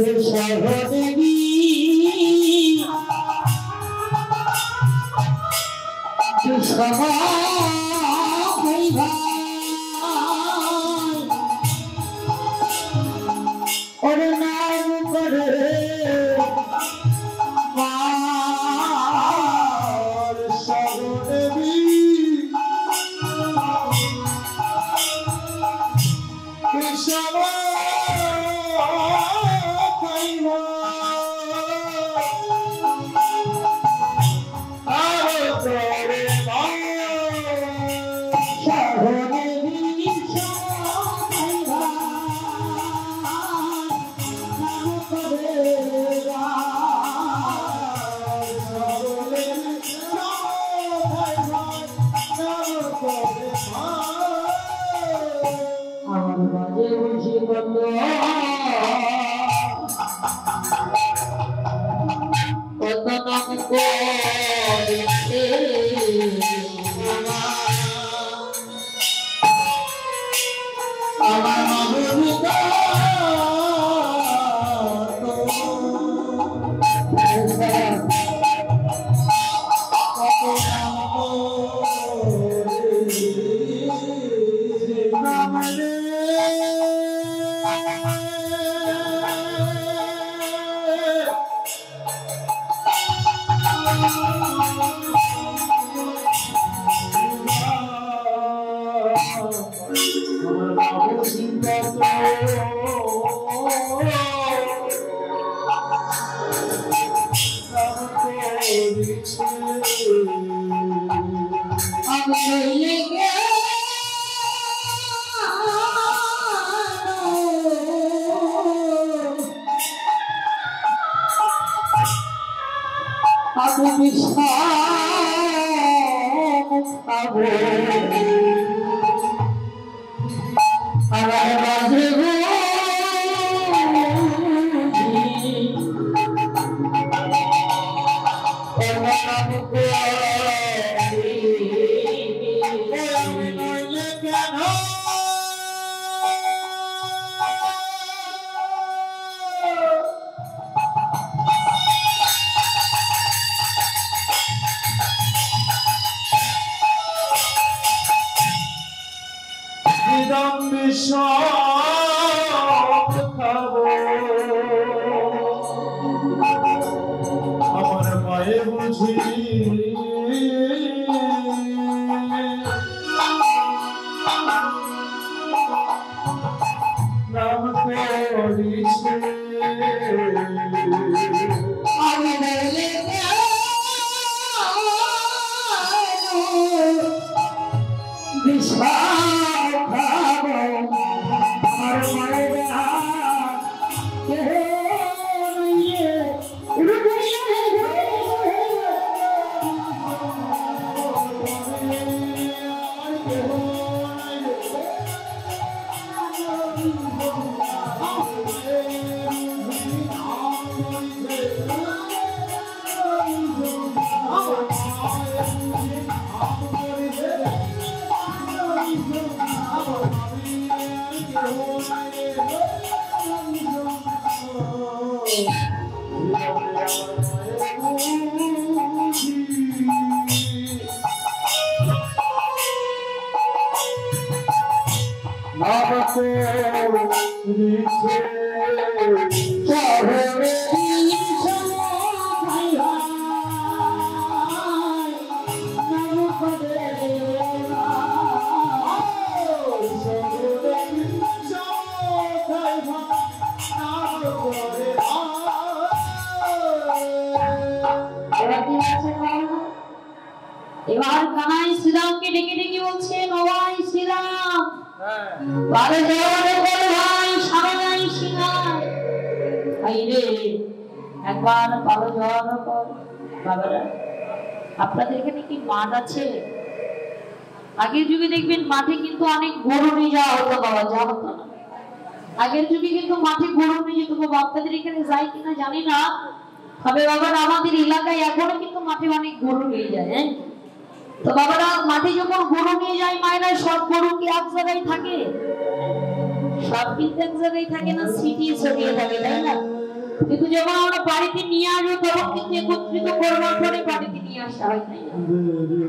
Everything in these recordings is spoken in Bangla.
সহদেবী ওরে নাম করে মার সহদেবী কৃষ্ণ আমার মায়ে বুঝি নাম করিছে এবার কানাই শ্রীরামকে ডেকে ডেকে বলছে নবাই শ্রীরাম বারে যাওয়ারে বলে ভাই সারাই সিংহাই ভাই রে একবার পালো যাওয়ার পর বাবারা আপনাদের এখানে কি মাঠ আছে? আগের যুগে দেখবেন মাঠে কিন্তু অনেক গরু নিয়ে যাওয়া হতো বাবা, যা হতো না। আগের যুগে কিন্তু মাঠে গরু নিয়ে যেত বাবা, আপনাদের এখানে যায় কিনা জানি না, তবে বাবারা আমাদের এলাকায় এখনো কিন্তু মাঠে অনেক গরু নিয়ে যায়। হ্যাঁ, তো বাবারা মাঠে যখন গরু নিয়ে যায় মায়েরা, সব গরু কি এক জায়গায় থাকে? সব কিন্তু এক জায়গায় থাকে না, সিটি ছড়িয়ে থাকে, তাই না? কিন্তু যখন আমরা বাড়িতে নিয়ে আসবো তখন কিন্তু একত্রিত করবার পরে বাড়িতে নিয়ে আসা হয় তাই না?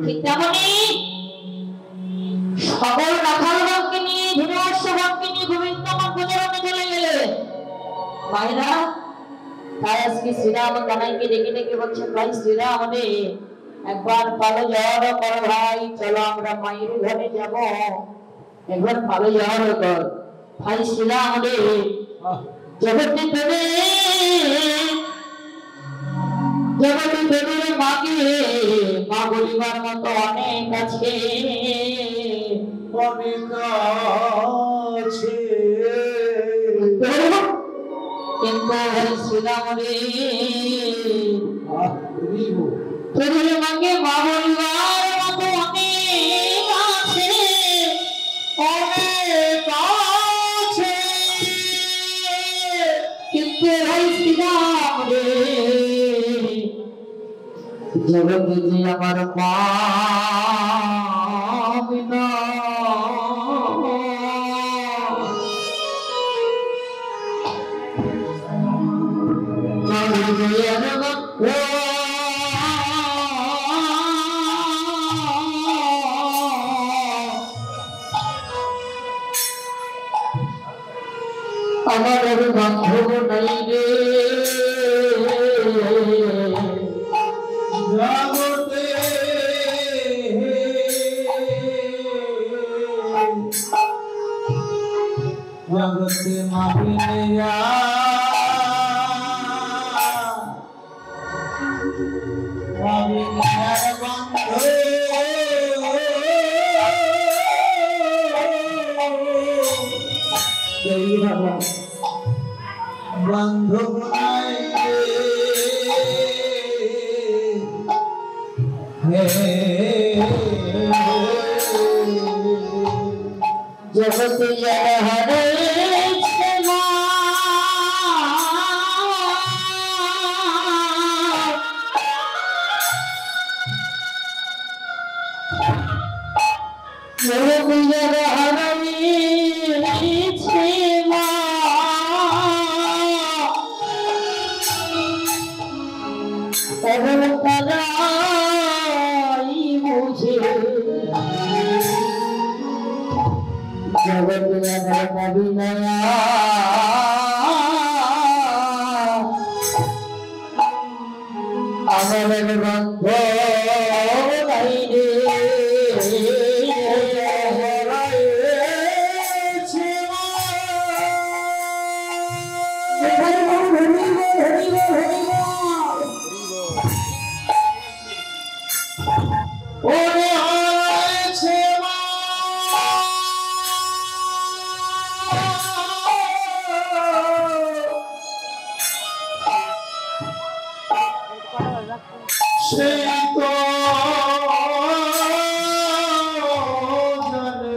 ঠিক তেমনই সকল রাখালগণকে নিয়ে ধীরবর্ষগণকে নিয়ে গোবিন্দ আমার গোচরণে চলে গেলে মায়েরা। তাই আজকে শ্রীরাম জানাইকে ডেকে ডেকে বলছে ভাই শ্রীরাম রে একবার পালো যাওয়ার কর ভাই, চলো আমরা মায়ের ঘরে যাব, একবার পালো যাওয়ার কর ভাই শ্রীরাম রে। জগতে তোরে মাকে মা বলিবার মতো অনেক আছে, অনেক আছে কিন্তু ভাই শ্রীরাম রে তোদের মাকে মা বলিবার মতো অনেক আছে, অনেক আছে কিন্তু ভাই শ্রীরাম রে জগতে যে আমার মা বিনা আমার বান্ধব নাই রে জগতে জগতে মাবিনিয়া মাবিনিয়ার বন্ধু বান্ধব নাই জগতে যারা হারে জগতে যারা হারাইছে মা তখন তারাই বুঝে জগতে আমার মদিনা আমার বন্ধ নাই রে সেই তো জানে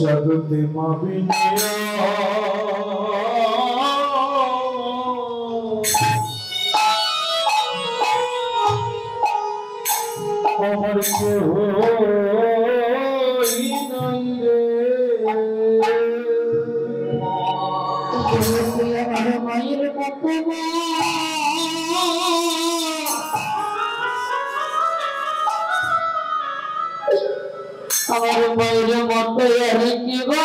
জগতে মাবিনিয়া আমার কেহ নাই রে আমার মায়ের মতো আমার মায়ের মতো কি গো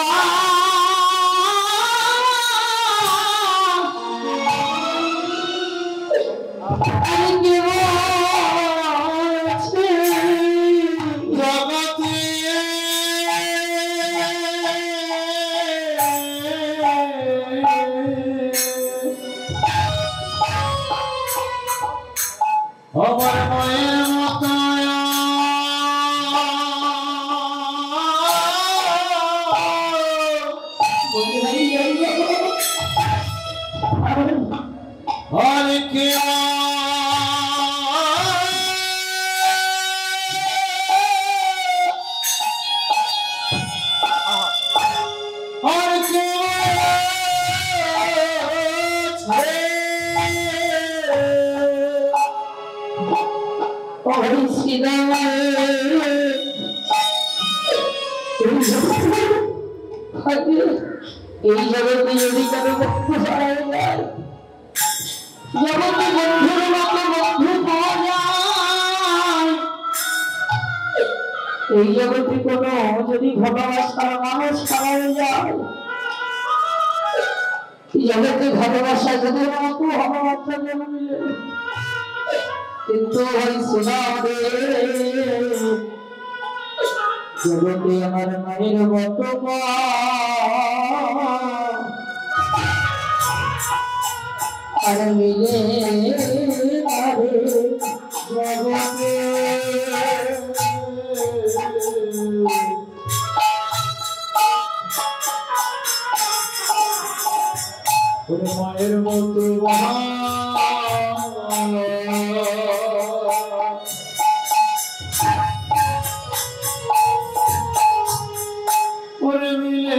আমার মায়ের মতো আর কে আর কে এই জগতে যদি কারো বন্ধু হারায় যায়, জগতে বন্ধুর মতো বন্ধু পাওয়া যায়, এই জগতে কোনো যদি ভালোবাসার মানুষ হারায় যায়, জগতে ভালোবাসা যদি মতো ভালোবাসা যেন মিলে, কিন্তু ওই সোনারে জগতে আমার মায়ের মতো আর মিলে জগতে মায়ের মতো ওরে মিলে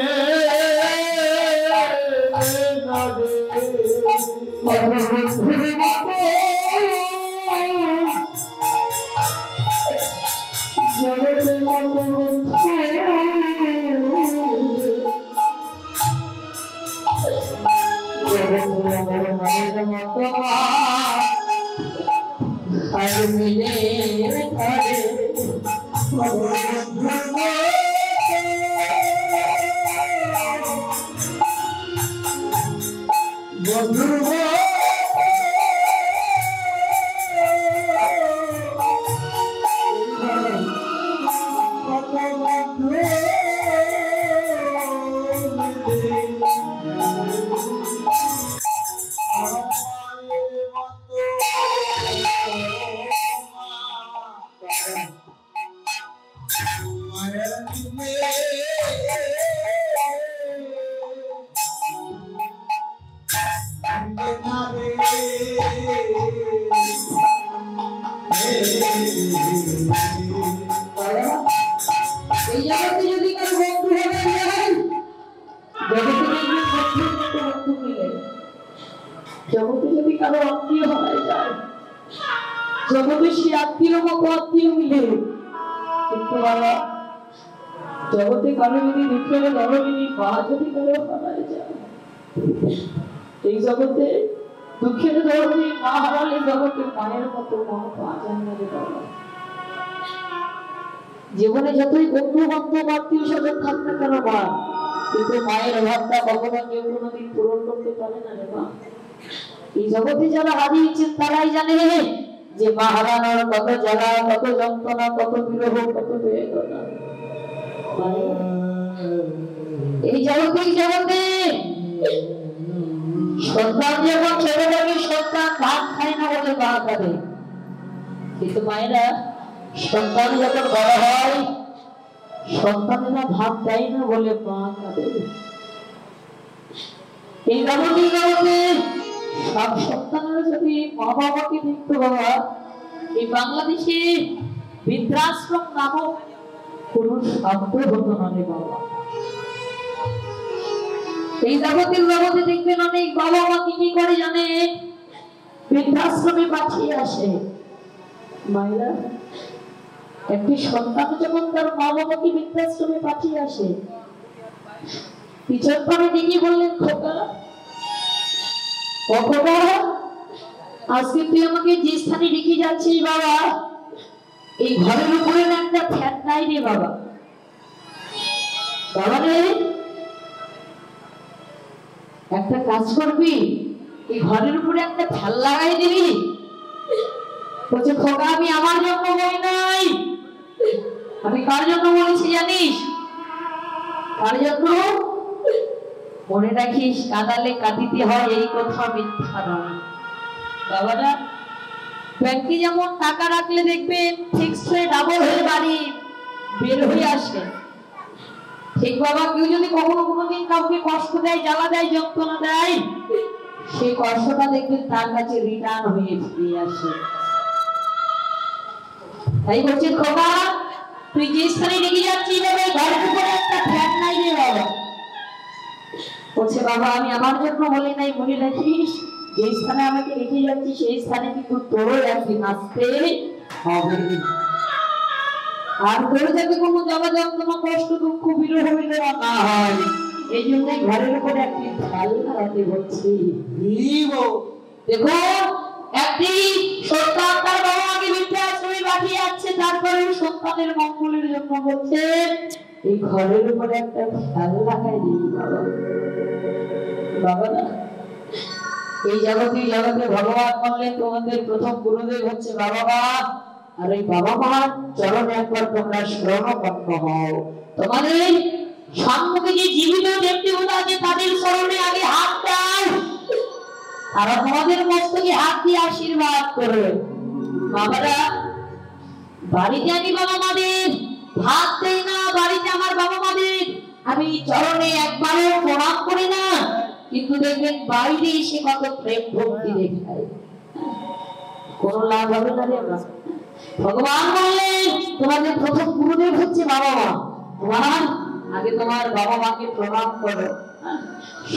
জগতে যদি কারো আত্মীয় হারায় যায়, জগতে সে আত্মীয় মতো আত্মীয় মিলে, কিন্তু বাবা জগতে কারো যদি দুঃখের ধরনী মা যদি কারো হারায় যায়, এই জগতে দুঃখের ধরনী মা হারালে জগতে মায়ের মতো মা পাওয়া যায় না রে বাবা। জীবনে যতই বন্ধু বান্ধব আত্মীয় স্বজন থাক না কেন মা, কিন্তু মায়ের অভাবটা কখনো কেউ কোনোদিন পূরণ করতে পারে না রে মা। এই জগতে যারা হারিয়েছেন তারাই জানে যে মা হারানোর কত জ্বালা, কত যন্ত্রণা, কত বিরহ, কত বেদনা। এই জগতে সন্তান যখন ছেলেটাকে সন্তান ভাত খায় না বলে মা কাঁদে, কিন্তু মায়েরা সন্তান যখন বড় হয় সন্তানেরা ভাত দেয় না বলে মা কাঁদে। এই জগতে সব সন্তানেরা যদি মা বাবাকে দেখতো বাবা, এই বাংলাদেশে বৃদ্ধাশ্রম নামক কোন শব্দ হতো না রে বাবা। এই জগতে দেখবেন অনেক বাবা মা কি করে জানে, বৃদ্ধাশ্রমে পাঠিয়ে আসে। মায়েরা একটি সন্তান যখন তার মা বাবাকে বৃদ্ধাশ্রমে পাঠিয়ে আসে, পিছন পরে দেখি বললেন, খোকা ও খোকা, আজকে তুই আমাকে যে স্থানে রেখে যাচ্ছিস বাবা, এই ঘরের উপরে না একটা ফ্যান নাই রে বাবা। বাবা রে, একটা কাজ করবি, এই ঘরের উপরে একটা ফ্যান লাগাই দিবি। বলছে, খোকা আমি আমার জন্য বই নাই, আমি কার জন্য বলেছি জানিস? কার জন্য? মনে রাখিস, কাঁদালে কাঁদিতে হয়, এই কথা মিথ্যা নয়। বাবারা, ব্যাংকে যেমন টাকা রাখলে দেখবেন ফিক্সড হয়ে ডাবল হয়ে বাড়ি বের হয়ে আসে, ঠিক বাবা কেউ যদি কখনো কোনোদিন কাউকে কষ্ট দেয়, জ্বালা দেয়, যন্ত্রণা দেয়, সেই কষ্টটা দেখবেন তার কাছে রিটার্ন হয়ে ফিরে আসে। তাই বলছে, খোকা তুই যে স্থানে রেখে যাচ্ছিস ঘরের উপরে একটা ফ্যান নাই রে বাবা। বলছে, বাবা আমি আমার জন্য বলি নাই, মনে রাখিস যে স্থানে আমাকে রেখে যাচ্ছি সেই স্থানে কিন্তু তোরও একদিন আসতে হবে। আর তোর যাতে কোনো জ্বালা যন্ত্রণা কষ্ট দুঃখ বিরহ বেদনা না হয়, এই জন্যই ঘরের উপরে একটি খেলনা রাখতে হচ্ছে। দেখো, একটি সন্তান তার বাবা মাকে বৃদ্ধাশ্রমে পাঠিয়ে যাচ্ছে, তারপরে সন্তানের মঙ্গলের জন্য বলছে এই ঘরের উপরে একটা খেলনা রাখাই দিই বাবা। বাবা না, এই জগতে ভগবান বললেন তোমাদের প্রথম গুরুদেব হচ্ছে বাবা মা, আর এই বাবা মার চরণে একবার তোমরা শরণাপন্ন হও। তোমাদের সম্মুখে যে জীবিত ব্যক্তিগুলো আছে তাদের চরণে আগে হাত দাও, আর তোমাদের মস্তকে হাত দিয়ে আশীর্বাদ করবে। বাবারা, বাড়িতে আমি বাবা মাদের ভাত দেই না, বাড়িতে আমার বাবা মাদের আমি চরণে একবারও প্রণাম করি না, কিন্তু দেখবেন বাইরে এসে কত প্রেম ভক্তি দেখায়, কোন লাভ হবে না রে। ভগবান বললেন তোমাদের প্রথম গুরুদেব হচ্ছে বাবা মা, তোমার আগে তোমার বাবা মাকে প্রণাম করো।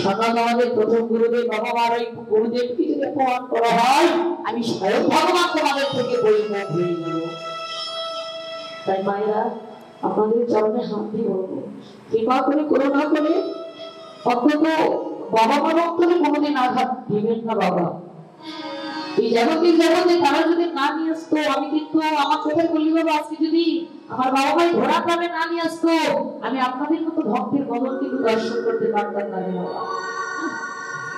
সকাল আমাদের প্রথম গুরুদেব বাবা মার, ওই গুরুদেবকে যদি প্রণাম করা হয় আমি স্বয়ং ভগবান তোমাদের থেকে বৈমুখ হয়ে যাব। তাই মায়েরা, আপনাদের চরণে হাত দিয়ে বলবো, কৃপা করে করুণা করে অন্তত বাবা মার অন্তরে কোনোদিন আঘাত দিবেন না বাবা। এই জগতে তারা যদি না নিয়ে আসতো, আমি কিন্তু আমার কথাই বলি বাবা, আজকে যদি আমার বাবা ভাই ঘোড়া গ্রামে না নিয়ে আসতো, আমি আপনাদের মতো ভক্তের বদল কিন্তু দর্শন করতে পারতাম না বাবা।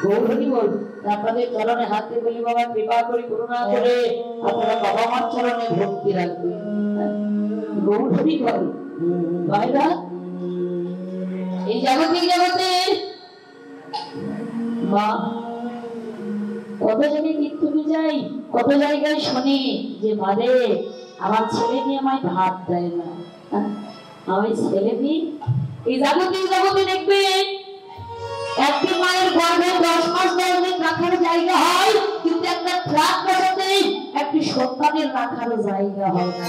গৌরী বল, আপনাদের চরণে হাতে বলি বাবা, কৃপা করে করুণা করে আপনারা বাবা মার চরণে ভক্তি রাখবেন। গৌরী বল ভাইরা, এই জগতে মা কত জায়গায় কীর্তনে যাই, কত জায়গায় শুনি যে মারে আমার ছেলে নিয়ে আমায় ভাত দেয় না, আমার ছেলে নিয়ে। এই জগতে দেখবেন একটি মায়ের গর্ভে 10 মাস 10 দিন রাখার জায়গা হয়, কিন্তু একটা ট্রাক বসাতে একটি সন্তানের রাখার জায়গা হয় না।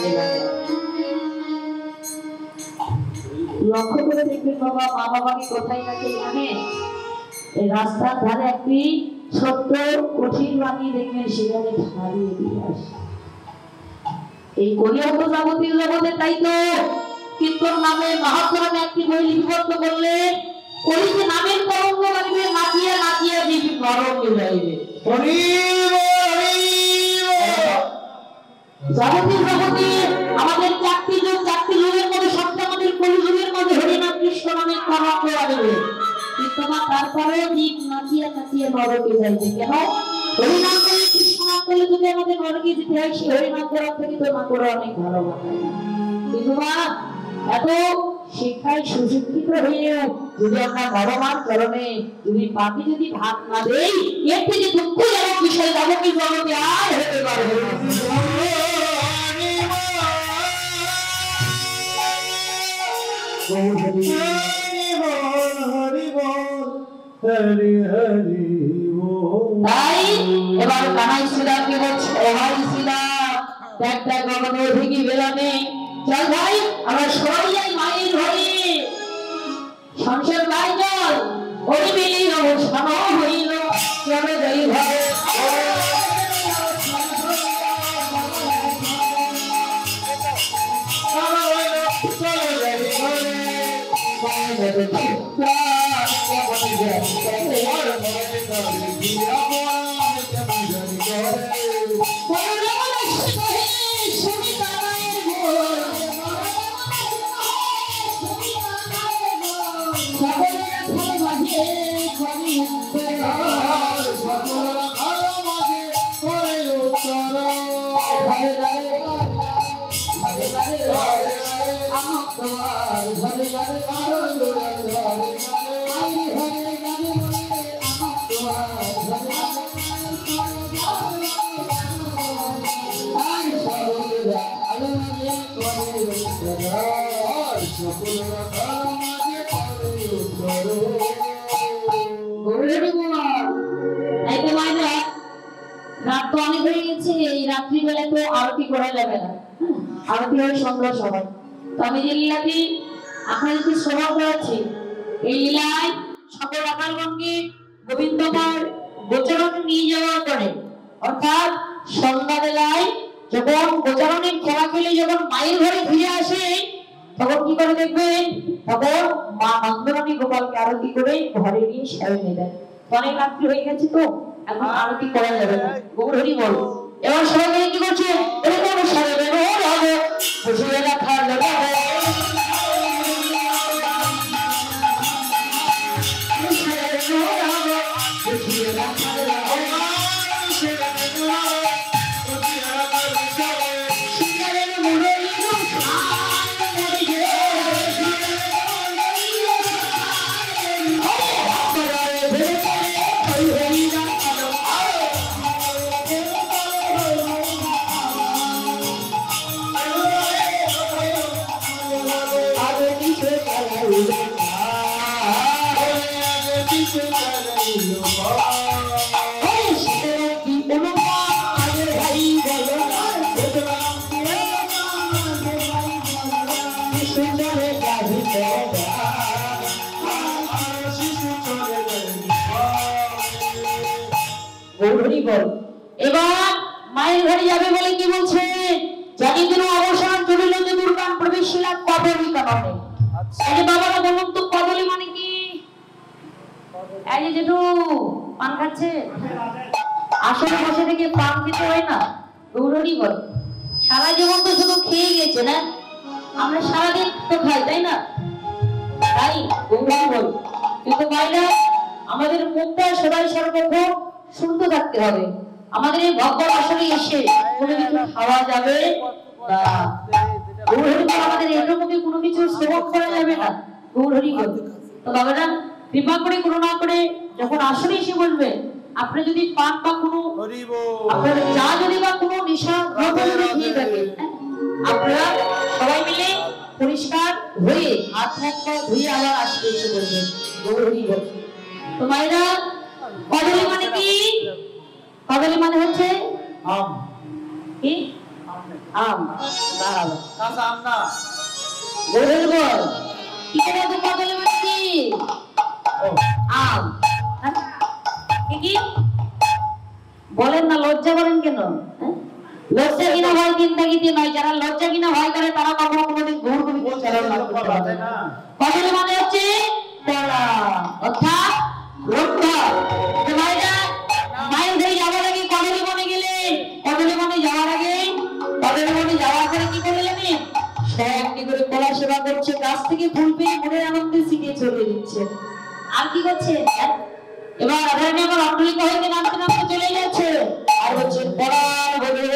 লক্ষ্য করে দেখবেন বাবা, মা বাবাকে কোথায় রাখে জানেন? এই রাস্তার ধারে একটি ছোট্ট কঠিন বানিয়ে দেখবেন, সেখানে হারিয়ে দিয়ে আসে। এই কলিযুগ জগতে তাই তো কীর্তন নামে মহাপুরাণে একটি বই লিপিবদ্ধ করলেন, কলিতে নামের তরঙ্গ বাড়িবে, নাচিয়া নাচিয়া জীবী নরকে যাইবে। জগতে আমাদের চারটি যুগের মধ্যে সবচেয়ে আমাদের কলিযুগের মধ্যে হরিনাম কৃষ্ণ নামের তরঙ্গ বাড়িবে, কিন্তু তারপরে জীব নাচিয়া নাচিয়া নরকে যাইবে। কেন? হরিনাম করে কৃষ্ণ নাম করলে যদি আমাদের নরকে যেতে হয়, সেই হরিনাম করার থেকে তো না করে অনেক ভালো কথা। কিন্তু এত শিক্ষায় সুশিক্ষিত হয়েও যদি আমরা বাবা মার চরণে যদি পাপি যদি ভাত না দেই, এর থেকে দুঃখজনক বিষয় জগতের জগতে আর হতে পারবে না। তাই এবার কানাই শ্রীরামকে বলছে, ও ভাই শ্রীরাম, দেখ দেখ বাবা ঠিকই বেলা নেই, চল ভাই আমরা সবাই যাই মায়ের ঘরে, সংসার ভাই চল, হরি মিলিল সম হইল, চলে যাই ঘরে। রাত তো অনেক হয়ে গেছে, এই রাত্রিবেলা তো আরতি করা যাবে না, আরতি হয় সন্ধ্যা সময়। তো আমি যে লীলাটি আপনাদেরকে শ্রবণ করাচ্ছি, এই লীলায় সকল আকারগণকে গোবিন্দমার গোচরণে নিয়ে যাওয়ার পরে, অর্থাৎ সন্ধ্যাবেলায় যখন গোচারণের খেলা খেলে যখন মায়ের ঘরে ফিরে আসে তখন কি করে দেখবেন, তখন মা নন্দরানী গোপালকে আরতি করে ঘরে নিয়ে সেরে দেন। অনেক রাত্রি হয়ে গেছে তো এখন আরতি করা যাবে না, গৌর হরি বল। এবার সবাই মিলে কি করছে, এরকম সেরে দেন ও রাজা বুঝিয়ে রাখা যাবে এবার মায়ের ঘরে যাবে বলে কি বলছে, জানি যেন অবসান চলিল যে দুর্গান প্রবেশিলা কদলী কাননে। এই যে বাবারা বলুন তো কদলী মানে কি? এই যে যেটু পান খাচ্ছে আসলে বসে থেকে পান খেতে হয় না, গৌরী বল। সারা জীবন তো শুধু খেয়ে গেছে না, আমরা সারাদিন তো খাই তাই না, তাই গৌরী বল। কিন্তু মায়েরা আমাদের মুখটা সবাই সর্বক্ষণ শুনতে থাকতে হবে। আমাদের এই ভগবান আসলে এসে কোনো কিছু খাওয়া যাবে না, আমাদের এর মুখে কোনো কিছু সেবন করা যাবে না, গৌরী বল। তো বাবারা কৃপা করে করুণা করে যখন আসলে এসে বলবে, আপনি যদি পান বা কোনো আপনার চা যদি বা কোনো নেশা দ্রব্য যদি খেয়ে থাকেন, আপনারা সবাই মিলে পরিষ্কার হয়ে হাত মুখ ধুয়ে আবার আসলে এসে বলবেন গৌরী বল। তো মায়েরা কদলী মানে কি? কদলী মানে হচ্ছে আম। কি? আম। দাঁড়াও কাঁচা আম না, গৌরী বল। কি করে তো কদলী মানে কি? আম। কি বলেন না, লজ্জা করেন কেন? লজ্জা কিনা ভয় চিন্তাগিতে নয়, যারা লজ্জা কিনা ভয় করে তারা কখনো কোনোদিন গৌর কবিকে চরণ লাভ করতে পারে না। কদলী মানে হচ্ছে কলা, অর্থাৎ লজ্জা। মায়ের ঘরে যাওয়ার আগে কদলী বনে গেলে, কদলী বনে যাওয়ার আগে কদলী বনে যাওয়ার পরে কি করে জানেন, একটি করে কলা সেবা করছে, গাছ থেকে ফুল পেয়ে মনের আনন্দে ছিটিয়ে ছড়িয়ে দিচ্ছে। আর কি করছে, এবার রাধারানী আমার অন্ডলিকা হইতে নামতে নামতে চলে যাচ্ছে আর বলছে পরাণ বলে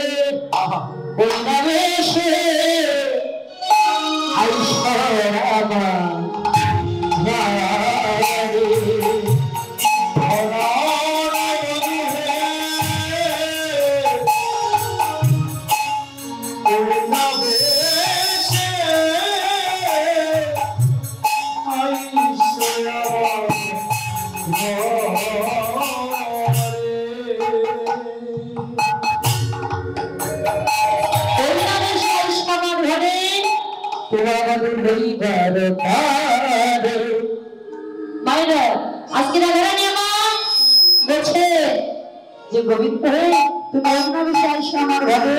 বৈনাবেশে আইসরামা আজকে রাধারানী আমার বলছে যে গোবিন্দ তুমি অন্যবেশে আসো আমার ঘরে,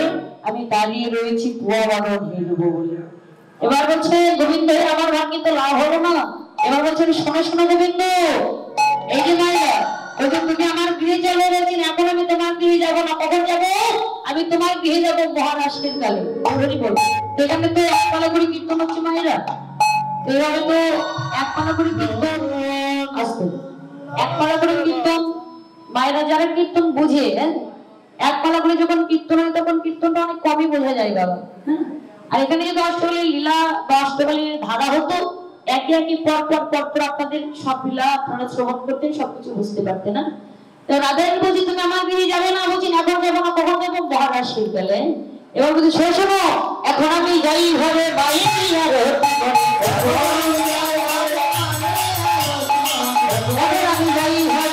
আমি দাঁড়িয়ে রয়েছি কুয়া বাদন হেলবো বলে। এবার বলছে গোবিন্দ আমার ভাগ্যে তো লাভ হলো না। এবার বলছে শোনো শোনো গোবিন্দ, এই যে মায়েরা বলছে তুমি আমার গৃহে চলে গেছেন, এখন আমি তোমার গৃহে যাবো না। কখন যাবো? আমি তোমার গৃহে যাবো মহারাষ্ট্রের কালে। অলরেডি বলবো এখানে তো এক পালা করে কীর্তন হচ্ছে মায়েরা, এইভাবে তো এক পালা করে কীর্তন আসতো, এক পালা করে কীর্তন মায়েরা যারা কীর্তন বুঝে, এক পালা করে যখন কীর্তন হয় তখন কীর্তনটা অনেক কমই বোঝা যায় বাবা। আর এখানে যদি অষ্টকালীর লীলা বা অষ্টকালীর ধারা হতো, একে একে পর পর পর পর আপনাদের সব লীলা আপনারা শ্রবণ করতেন, সবকিছু বুঝতে পারতেন না। তো রাধারানী বলছি তুমি আমার গৃহে যাবে না, বলছি এখন যাবো না। কখন যাবো? মহারাষ্ট্রের গেলে। এবার বলছি শোনো এখন আমি যাই ঘরে বাইরে আমি যাই ঘরে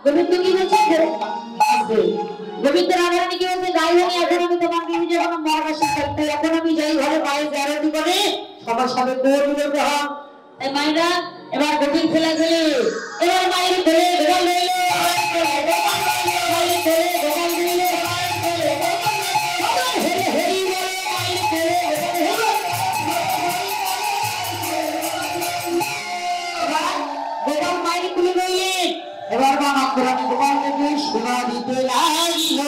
গোবিন্দ কি বলছে? গোবিন্দ রাধারানী কি বলছে? যাই হোক এখন আমি তোমাকে নিজে কোনো মহারাশি করতে এখন আমি যাই ঘরে মায়ের গ্যারান্টি করে সবার সাথে দৌড় দিতে হয়। তাই মায়েরা এবার গোবিন্দ খেলা খেলে এবার মায়ের খেলে গোপাল রইলে গোপাল মায়ের খুলে রইলেন। এবার বাবা পুরানি গোপাল থেকে সোনা দিতে লাগিল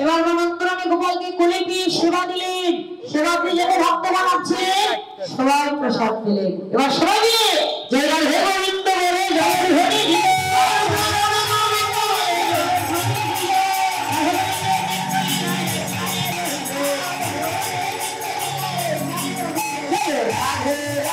এবার অনন্তরামে গোপালকে কোলে পেয়ে সেবা দিলেন। সেবা দিয়ে যারা ভক্ত বানাচ্ছে সবাই প্রসাদ দিলেন। এবার সবাই মিলে জয়গান হে গোবিন্দ বলে জয় হরি Hare